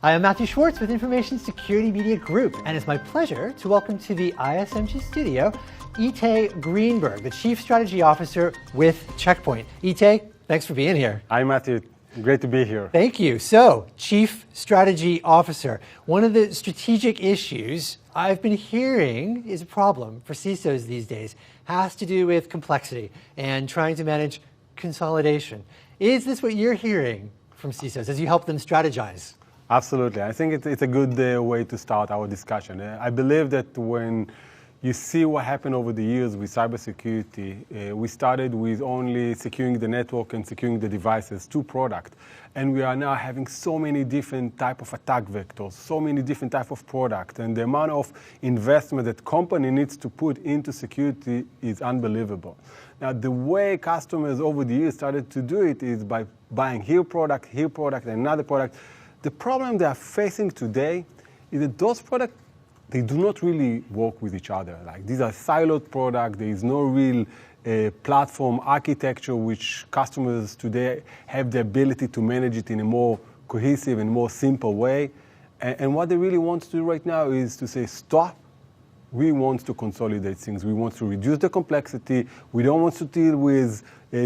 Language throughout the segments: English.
I am Matthew Schwartz with Information Security Media Group, and it's my pleasure to welcome to the ISMG studio Itai Greenberg, the Chief Strategy Officer with Checkpoint. Itai, thanks for being here. Hi, Matthew. Great to be here. Thank you. So, Chief Strategy Officer, one of the strategic issues I've been hearing is a problem for CISOs these days has to do with complexity and trying to manage consolidation. Is this what you're hearing from CISOs as you help them strategize? Absolutely. I think it's a good way to start our discussion. I believe that when you see what happened over the years with cybersecurity, we started with only securing the network and securing the devices, two products. And we are now having so many different type of attack vectors, so many different type of products. And the amount of investment that company needs to put into security is unbelievable. Now, the way customers over the years started to do it is by buying here product, and another product. The problem they are facing today is that those products, they do not really work with each other. Like, these are siloed products. There is no real platform architecture which customers today have the ability to manage it in a more cohesive and more simple way. And what they really want to do right now is to say, stop. We want to consolidate things. We want to reduce the complexity. We don't want to deal with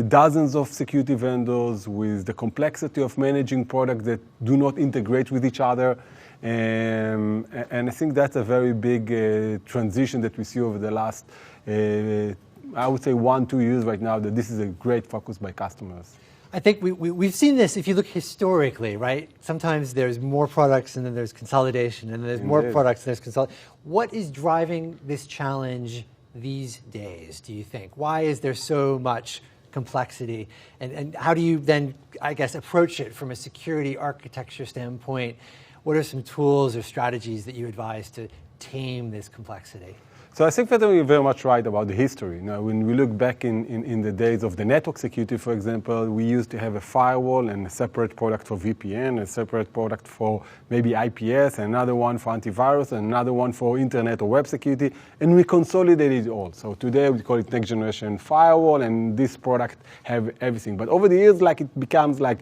dozens of security vendors, with the complexity of managing products that do not integrate with each other. And I think that's a very big transition that we see over the last, I would say 1-2 years right now, that this is a great focus by customers. I think we've seen this if you look historically, right? Sometimes there's more products and then there's consolidation and then there's more products and there's consolidation. What is driving this challenge these days, do you think? Why is there so much complexity? And how do you then, I guess, approach it from a security architecture standpoint? What are some tools or strategies that you advise to tame this complexity? So I think that you're very much right about the history. Now, when we look back in the days of the network security, for example, we used to have a firewall and a separate product for VPN, a separate product for maybe IPS, and another one for antivirus, and another one for internet or web security, and we consolidated it all. So today we call it next generation firewall, and this product have everything. But over the years, like, it becomes like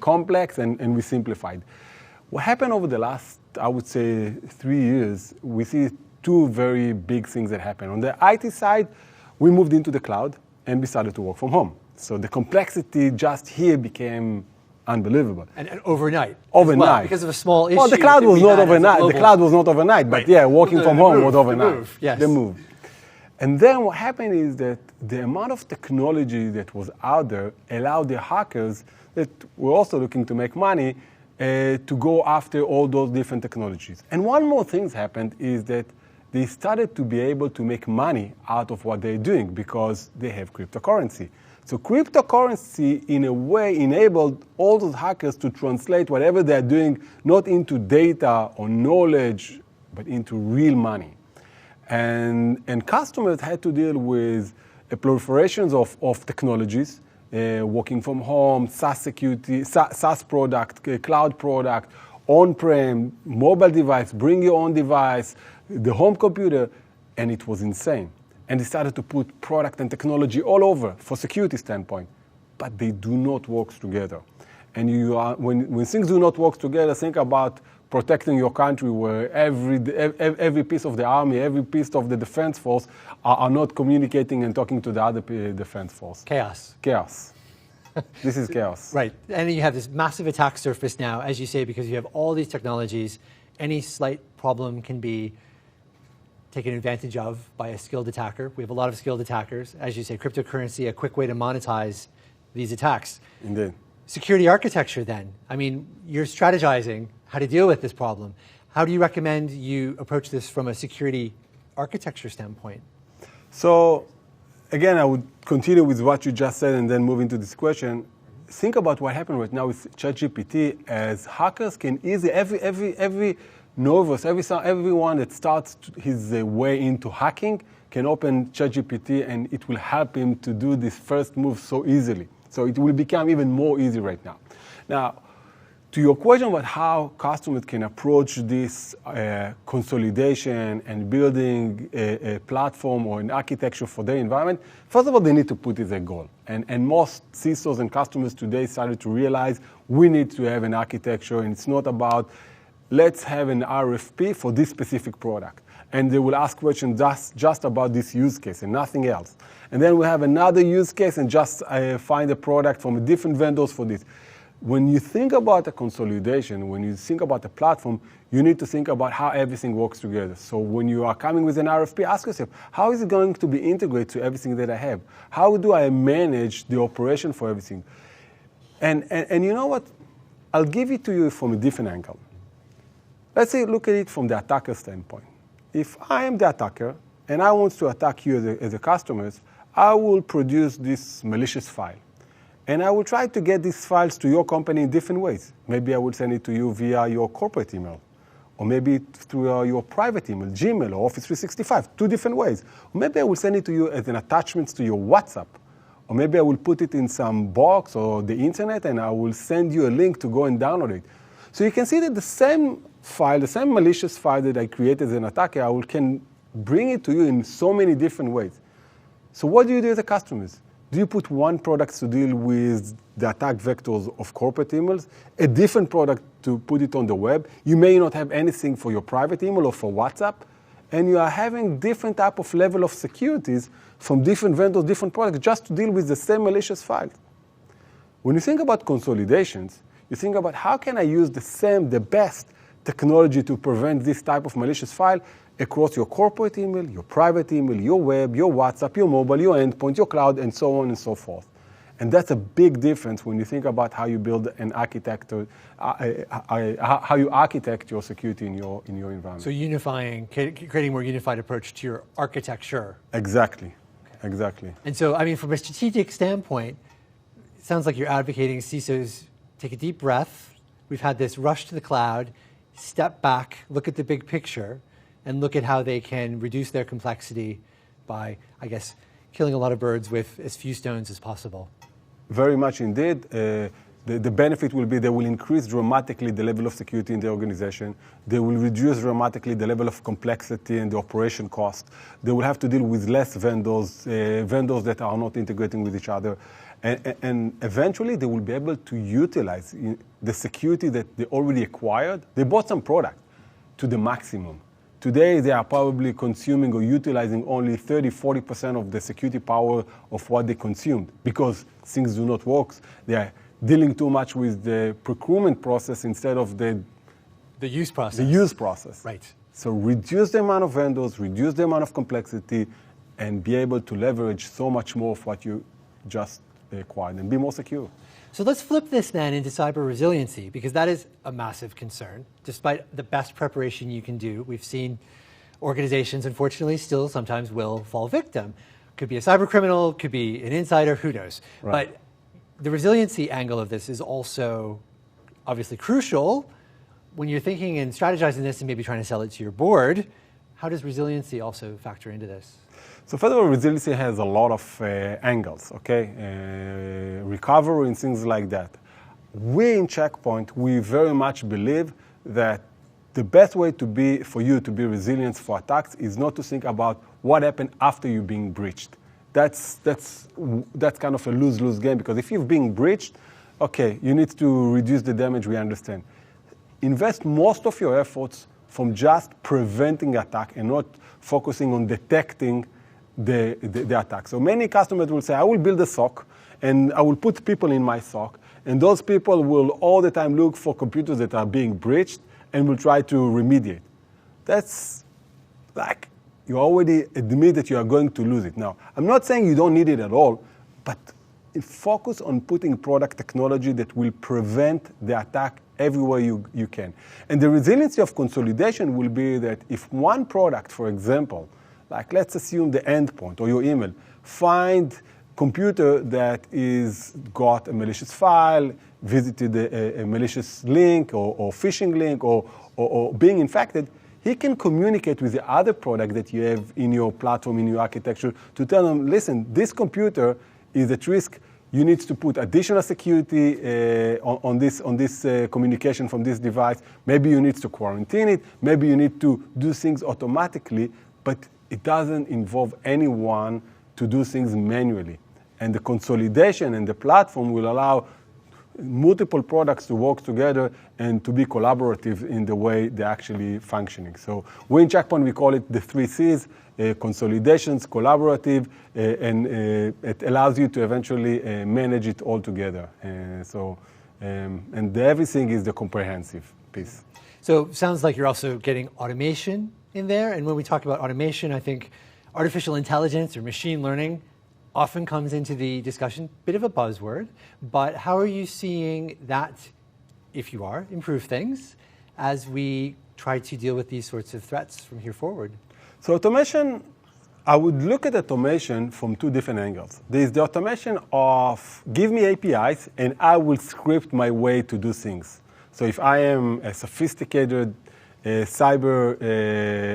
complex, and we simplified. What happened over the last, I would say, 3 years, we see two very big things that happen. On the IT side, we moved into the cloud and we started to work from home. So the complexity just here became unbelievable. And overnight. Overnight. Well, because of a small issue. Well, the cloud was not overnight. The cloud was not overnight, but yeah, working from home was overnight. Yes. The move. And then what happened is that the amount of technology that was out there allowed the hackers that were also looking to make money to go after all those different technologies. And one more thing happened is that they started to be able to make money out of what they're doing because they have cryptocurrency. So cryptocurrency, in a way, enabled all those hackers to translate whatever they're doing not into data or knowledge, but into real money. And customers had to deal with a proliferation of technologies, working from home, SaaS security, SaaS product, cloud product, on-prem, mobile device, bring your own device, the home computer, and it was insane. And they started to put product and technology all over for security standpoint, but they do not work together. And when things do not work together, think about protecting your country where every piece of the army, every piece of the defense force are not communicating and talking to the other defense force. Chaos. Chaos. This is chaos. Right. And you have this massive attack surface now, as you say, because you have all these technologies. Any slight problem can be taken advantage of by a skilled attacker. We have a lot of skilled attackers. As you say, cryptocurrency, a quick way to monetize these attacks. Indeed. Security architecture then. I mean, you're strategizing how to deal with this problem. How do you recommend you approach this from a security architecture standpoint? So, again, I would continue with what you just said and then move into this question. Think about what happened right now with ChatGPT, as hackers can easily, every novice, everyone that starts his way into hacking can open ChatGPT and it will help him to do this first move so easily. So it will become even more easy right now. Now, to your question about how customers can approach this consolidation and building a platform or an architecture for their environment, first of all, they need to put it as a goal. And most CISOs and customers today started to realize we need to have an architecture, and it's not about let's have an RFP for this specific product. And they will ask questions just about this use case and nothing else. And then we have another use case and just find a product from different vendors for this. When you think about a consolidation, when you think about a platform, you need to think about how everything works together. So when you are coming with an RFP, ask yourself, how is it going to be integrated to everything that I have? How do I manage the operation for everything? And you know what? I'll give it to you from a different angle. Let's say look at it from the attacker standpoint. If I am the attacker and I want to attack you as a customer, I will produce this malicious file. And I will try to get these files to your company in different ways. Maybe I will send it to you via your corporate email, or maybe through your private email, Gmail or Office 365, 2 different ways. Or maybe I will send it to you as an attachment to your WhatsApp. Or maybe I will put it in some box or the internet and I will send you a link to go and download it. So you can see that the same file, the same malicious file that I created as an attacker, I can bring it to you in so many different ways. So what do you do as a customer? Do you put one product to deal with the attack vectors of corporate emails, a different product to put it on the web? You may not have anything for your private email or for WhatsApp, and you are having different type of level of securities from different vendors, different products, just to deal with the same malicious file. When you think about consolidations, you think about how can I use the best technology to prevent this type of malicious file across your corporate email, your private email, your web, your WhatsApp, your mobile, your endpoint, your cloud, and so on and so forth. And that's a big difference when you think about how you build an architecture, how you architect your security in your environment. So creating a more unified approach to your architecture. Exactly, exactly. And so, I mean, from a strategic standpoint, it sounds like you're advocating CISOs take a deep breath. We've had this rush to the cloud, step back, look at the big picture, and look at how they can reduce their complexity by, I guess, killing a lot of birds with as few stones as possible. Very much indeed. The benefit will be they will increase dramatically the level of security in the organization. They will reduce dramatically the level of complexity and the operation cost. They will have to deal with less vendors, vendors that are not integrating with each other. And eventually they will be able to utilize the security that they already acquired. They bought some product to the maximum. Today, they are probably consuming or utilizing only 30-40% of the security power of what they consumed because things do not work. They are dealing too much with the procurement process instead of the use process. The use process. Right. So reduce the amount of vendors, reduce the amount of complexity, and be able to leverage so much more of what you just acquired and be more secure. So let's flip this then into cyber resiliency, because that is a massive concern. Despite the best preparation you can do, we've seen organizations, unfortunately, still sometimes will fall victim. Could be a cyber criminal, could be an insider, who knows. Right. But the resiliency angle of this is also obviously crucial. When you're thinking and strategizing this and maybe trying to sell it to your board, how does resiliency also factor into this? So first of all, resiliency has a lot of angles, okay? Recovery and things like that. We in Checkpoint, we very much believe that the best way for you to be resilient for attacks is not to think about what happened after you being breached. That's kind of a lose-lose game, because if you've been breached, okay, you need to reduce the damage, we understand. Invest most of your efforts from just preventing attack and not focusing on detecting the attack. So many customers will say, I will build a SOC and I will put people in my SOC, and those people will all the time look for computers that are being breached and will try to remediate. That's like, you already admit that you are going to lose it. Now, I'm not saying you don't need it at all, but focus on putting product technology that will prevent the attack everywhere you can. And the resiliency of consolidation will be that if one product, for example, like let's assume the endpoint or your email, find computer that is got a malicious file, visited a malicious link or phishing link or being infected, he can communicate with the other product that you have in your platform, in your architecture, to tell them, listen, this computer is at risk. You need to put additional security on this communication from this device. Maybe you need to quarantine it. Maybe you need to do things automatically, but it doesn't involve anyone to do things manually. And the consolidation and the platform will allow multiple products to work together and to be collaborative in the way they're actually functioning. So we in Check Point, we call it the 3 Cs, consolidations, collaborative, and it allows you to eventually manage it all together. And everything is the comprehensive piece. So sounds like you're also getting automation in there. And when we talk about automation, I think artificial intelligence or machine learning often comes into the discussion, bit of a buzzword, but how are you seeing that, if you are, improve things as we try to deal with these sorts of threats from here forward? So automation, I would look at automation from 2 different angles. There's the automation of give me APIs and I will script my way to do things. So if I am a sophisticated cyber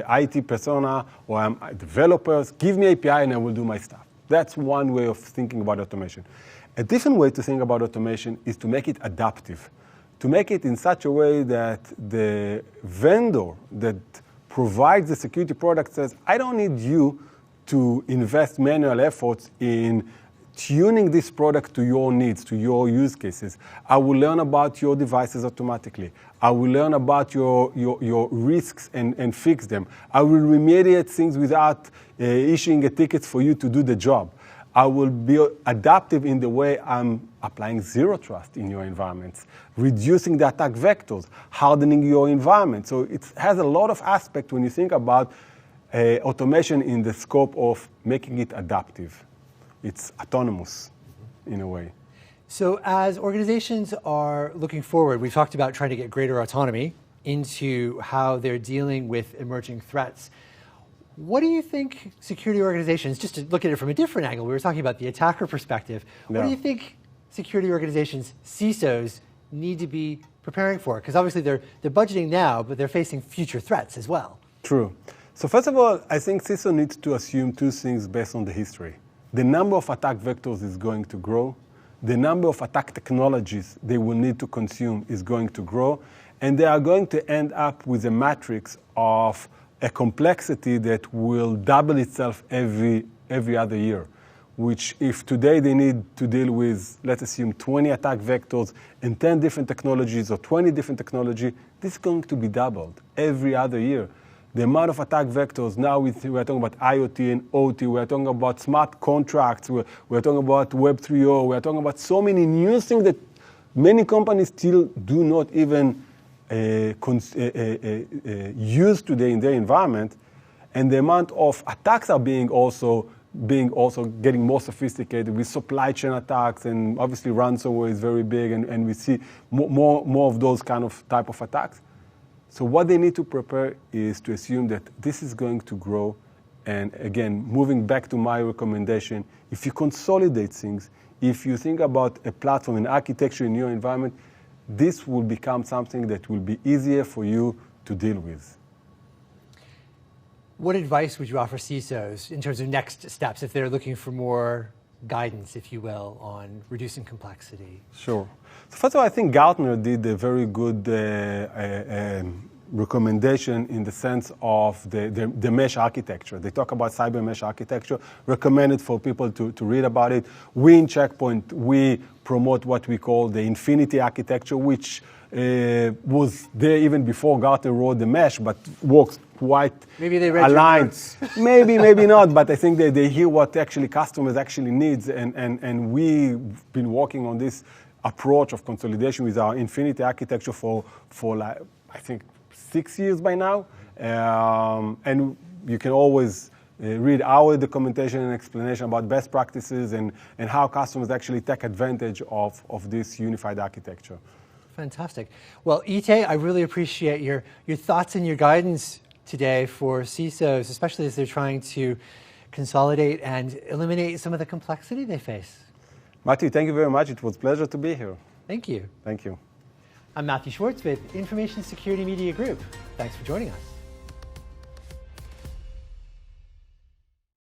IT persona or I'm developers, give me API and I will do my stuff. That's one way of thinking about automation. A different way to think about automation is to make it adaptive, to make it in such a way that the vendor that provides the security product says, I don't need you to invest manual efforts in tuning this product to your needs, to your use cases. I will learn about your devices automatically. I will learn about your risks and fix them. I will remediate things without issuing a ticket for you to do the job. I will be adaptive in the way I'm applying zero trust in your environments, reducing the attack vectors, hardening your environment. So it has a lot of aspects when you think about automation in the scope of making it adaptive. It's autonomous in a way. So as organizations are looking forward, we've talked about trying to get greater autonomy into how they're dealing with emerging threats. What do you think security organizations, just to look at it from a different angle, we were talking about the attacker perspective, what do you think security organizations, CISOs, need to be preparing for? Because obviously they're budgeting now, but they're facing future threats as well. True. So first of all, I think CISO needs to assume 2 things based on the history. The number of attack vectors is going to grow. The number of attack technologies they will need to consume is going to grow. And they are going to end up with a matrix of a complexity that will double itself every other year, which if today they need to deal with, let's assume, 20 attack vectors and 10 different technologies or 20 different technology, this is going to be doubled every other year. The amount of attack vectors, now we're talking about IoT and OT, we're talking about smart contracts, we're talking about Web 3.0, we're talking about so many new things that many companies still do not even use today in their environment. And the amount of attacks are being also getting more sophisticated with supply chain attacks, and obviously ransomware is very big, and we see more of those kind of type of attacks. So what they need to prepare is to assume that this is going to grow. And again, moving back to my recommendation, if you consolidate things, if you think about a platform and architecture in your environment, this will become something that will be easier for you to deal with. What advice would you offer CISOs in terms of next steps if they're looking for more guidance, if you will, on reducing complexity? Sure. So first of all, I think Gartner did a very good recommendation in the sense of the mesh architecture. They talk about cyber mesh architecture, recommended for people to read about it. We in Check Point, we promote what we call the infinity architecture, which was there even before Gartner wrote the mesh, but works quite maybe they read aligned. Maybe not, but I think they hear what actually customers actually needs, and we've been working on this approach of consolidation with our infinity architecture for like, I think 6 years by now, and you can always read our documentation and explanation about best practices and how customers actually take advantage of this unified architecture. Fantastic. Well, Itai, I really appreciate your thoughts and your guidance today for CISOs, especially as they're trying to consolidate and eliminate some of the complexity they face. Matthew, thank you very much. It was a pleasure to be here. Thank you. Thank you. I'm Matthew Schwartz with Information Security Media Group. Thanks for joining us.